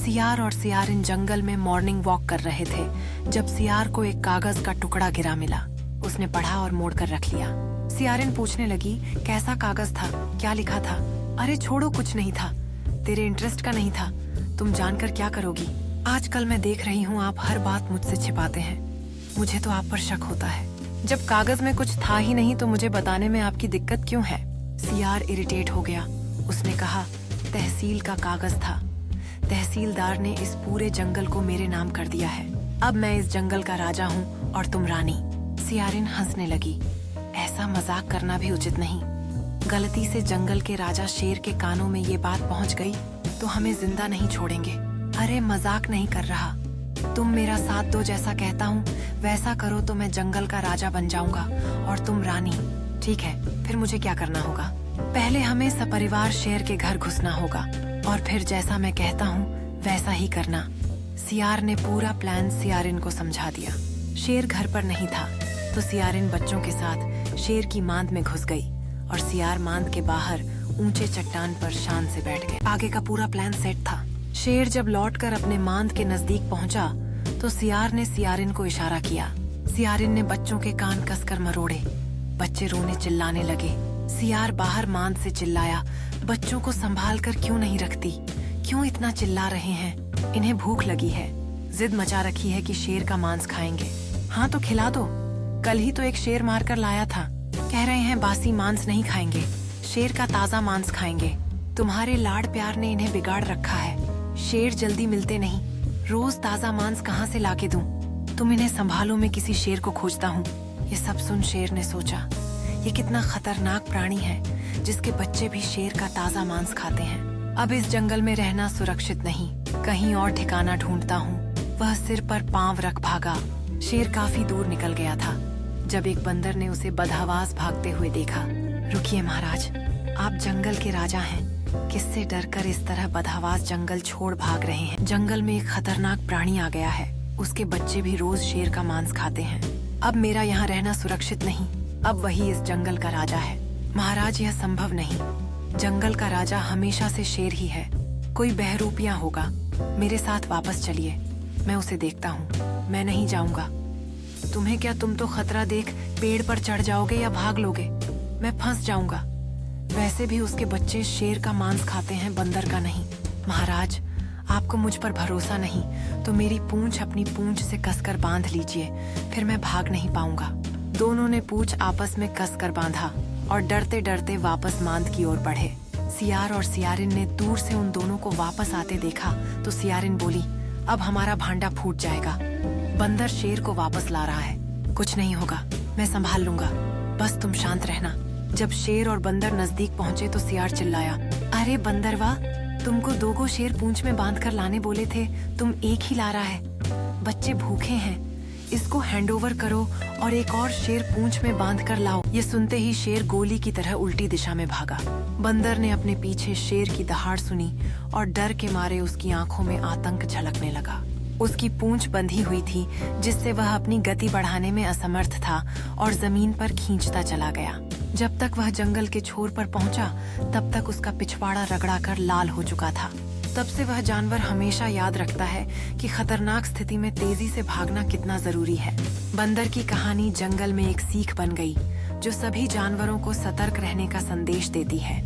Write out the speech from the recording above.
सियार और सियारिन जंगल में मॉर्निंग वॉक कर रहे थे जब सियार को एक कागज का टुकड़ा गिरा मिला। उसने पढ़ा और मोड़कर रख लिया। सियारिन पूछने लगी, कैसा कागज था, क्या लिखा था? अरे छोड़ो, कुछ नहीं था, तेरे इंटरेस्ट का नहीं था, तुम जानकर क्या करोगी? आजकल मैं देख रही हूँ आप हर बात मुझसे छिपाते हैं, मुझे तो आप पर शक होता है। जब कागज में कुछ था ही नहीं तो मुझे बताने में आपकी दिक्कत क्यों है? सियार इरिटेट हो गया। उसने कहा, तहसील का कागज था, तहसीलदार ने इस पूरे जंगल को मेरे नाम कर दिया है। अब मैं इस जंगल का राजा हूँ और तुम रानी। सियारिन हंसने लगी। ऐसा मजाक करना भी उचित नहीं। गलती से जंगल के राजा शेर के कानों में ये बात पहुँच गई तो हमें जिंदा नहीं छोड़ेंगे। अरे मजाक नहीं कर रहा, तुम मेरा साथ दो, जैसा कहता हूँ वैसा करो तो मैं जंगल का राजा बन जाऊंगा और तुम रानी। ठीक है, फिर मुझे क्या करना होगा? पहले हमें सपरिवार शेर के घर घुसना होगा और फिर जैसा मैं कहता हूँ वैसा ही करना। सियार ने पूरा प्लान सियारिन को समझा दिया। शेर घर पर नहीं था तो सियारिन बच्चों के साथ शेर की मांद में घुस गई और सियार मांद के बाहर ऊंचे चट्टान पर शान से बैठ गए। आगे का पूरा प्लान सेट था। शेर जब लौटकर अपने मांद के नजदीक पहुंचा तो सियार ने सियारिन को इशारा किया। सियारिन ने बच्चों के कान कसकर मरोड़े। बच्चे रोने चिल्लाने लगे। सियार बाहर मांद से चिल्लाया, बच्चों को संभाल कर क्यों नहीं रखती? क्यों इतना चिल्ला रहे हैं? इन्हें भूख लगी है, जिद मचा रखी है कि शेर का मांस खाएंगे। हाँ तो खिला दो, कल ही तो एक शेर मारकर लाया था। कह रहे हैं बासी मांस नहीं खाएंगे, शेर का ताजा मांस खाएंगे। तुम्हारे लाड़ प्यार ने इन्हें बिगाड़ रखा है। शेर जल्दी मिलते नहीं, रोज ताजा मांस कहाँ से लाके दूं? तुम इन्हें संभालो, मैं किसी शेर को खोजता हूँ। ये सब सुन शेर ने सोचा, ये कितना खतरनाक प्राणी है जिसके बच्चे भी शेर का ताजा मांस खाते हैं। अब इस जंगल में रहना सुरक्षित नहीं, कहीं और ठिकाना ढूंढता हूँ। वह सिर पर पांव रख भागा। शेर काफी दूर निकल गया था जब एक बंदर ने उसे बदहवास भागते हुए देखा। रुकिए महाराज, आप जंगल के राजा हैं, किससे डरकर इस तरह बदहवास जंगल छोड़ भाग रहे हैं? जंगल में एक खतरनाक प्राणी आ गया है, उसके बच्चे भी रोज शेर का मांस खाते हैं। अब मेरा यहाँ रहना सुरक्षित नहीं, अब वही इस जंगल का राजा है। महाराज यह संभव नहीं, जंगल का राजा हमेशा से शेर ही है, कोई बहरूपिया होगा। मेरे साथ वापस चलिए, मैं उसे देखता हूँ। मैं नहीं जाऊंगा। तुम्हें क्या, तुम तो खतरा देख पेड़ पर चढ़ जाओगे या भाग लोगे? मैं फंस जाऊंगा। वैसे भी उसके बच्चे शेर का मांस खाते हैं, बंदर का नहीं। महाराज आपको मुझ पर भरोसा नहीं तो मेरी पूंछ अपनी पूंछ से कसकर बांध लीजिए, फिर मैं भाग नहीं पाऊंगा। दोनों ने पूंछ आपस में कसकर बांधा और डरते डरते वापस मांद की ओर बढ़े। सियार और सियारिन ने दूर से उन दोनों को वापस आते देखा तो सियारिन बोली, अब हमारा भांडा फूट जाएगा। बंदर शेर को वापस ला रहा है, कुछ नहीं होगा, मैं संभाल लूंगा, बस तुम शांत रहना। जब शेर और बंदर नजदीक पहुंचे तो सियार चिल्लाया, अरे बंदरवा, तुमको दोगो शेर पूंछ में बांध कर लाने बोले थे, तुम एक ही ला रहा है। बच्चे भूखे हैं, इसको हैंडओवर करो और एक और शेर पूंछ में बांध कर लाओ। ये सुनते ही शेर गोली की तरह उल्टी दिशा में भागा। बंदर ने अपने पीछे शेर की दहाड़ सुनी और डर के मारे उसकी आंखों में आतंक झलकने लगा। उसकी पूंछ बंधी हुई थी जिससे वह अपनी गति बढ़ाने में असमर्थ था और जमीन पर खींचता चला गया। जब तक वह जंगल के छोर पर पहुंचा तब तक उसका पिछवाड़ा रगड़ाकर लाल हो चुका था। तब से वह जानवर हमेशा याद रखता है कि खतरनाक स्थिति में तेजी से भागना कितना जरूरी है। बंदर की कहानी जंगल में एक सीख बन गई जो सभी जानवरों को सतर्क रहने का संदेश देती है।